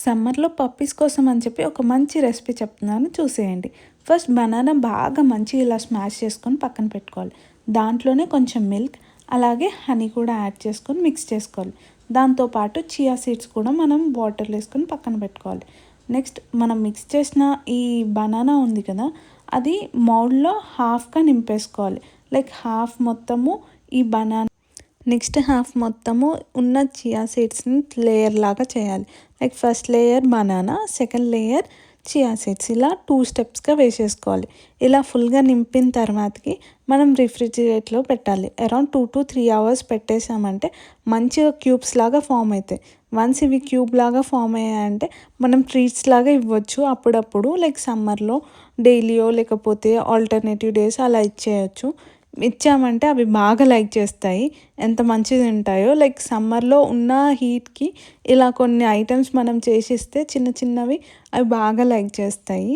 సమ్మర్‌లో పప్పీస్ కోసం అని చెప్పి ఒక మంచి రెసిపీ చెప్తున్నాను చూసేయండి. ఫస్ట్ బనానా బాగా మంచిగా ఇలా స్మాష్ చేసుకొని పక్కన పెట్టుకోవాలి. దాంట్లోనే కొంచెం మిల్క్, అలాగే హనీ కూడా యాడ్ చేసుకొని మిక్స్ చేసుకోవాలి. దాంతో పాటు చియా సీడ్స్ కూడా మనం వాటర్‌లో ఏసుకొని పక్కన పెట్టుకోవాలి. నెక్స్ట్ మనం మిక్స్ చేసిన ఈ బనానా ఉంది కదా! అది మౌల్డ్‌లో హాఫ్‌గా నింపేసుకోవాలి. లైక్ హాఫ్ మొత్తము ఈ బనానా, నెక్స్ట్ హాఫ్ మొత్తము ఉన్న చియా సీడ్స్‌ని లేయర్ లాగా చేయాలి. Like first layer banana, second layer chia seeds, ఇలా 2 స్టెప్స్‌గా వేసేసుకోవాలి. ఇలా ఫుల్‌గా నింపిన తర్వాతకి మనం రిఫ్రిజిరేటర్‌లో పెట్టాలి. అరౌండ్ 2-3 అవర్స్ పెట్టేసామంటే మంచిగా క్యూబ్స్ లాగా ఫామ్ అవుతాయి. వన్స్ ఇవి క్యూబ్ లాగా ఫామ్ అయ్యాయంటే మనం ట్రీట్స్ లాగా ఇవ్వచ్చు అప్పుడప్పుడు, లైక్ సమ్మర్‌లో డైలీయో లేకపోతే ఆల్టర్నేటివ్ డేస్ అలా ఇచ్చేయచ్చు. ఇచ్చామంటే అవి బాగా లైక్ చేస్తాయి. ఎంత మంచిగా తింటాయో. లైక్ సమ్మర్‌లో ఉన్న హీట్‌కి ఇలా కొన్ని ఐటెమ్స్ మనం చేసిస్తే చిన్న చిన్నవి అవి బాగా లైక్ చేస్తాయి.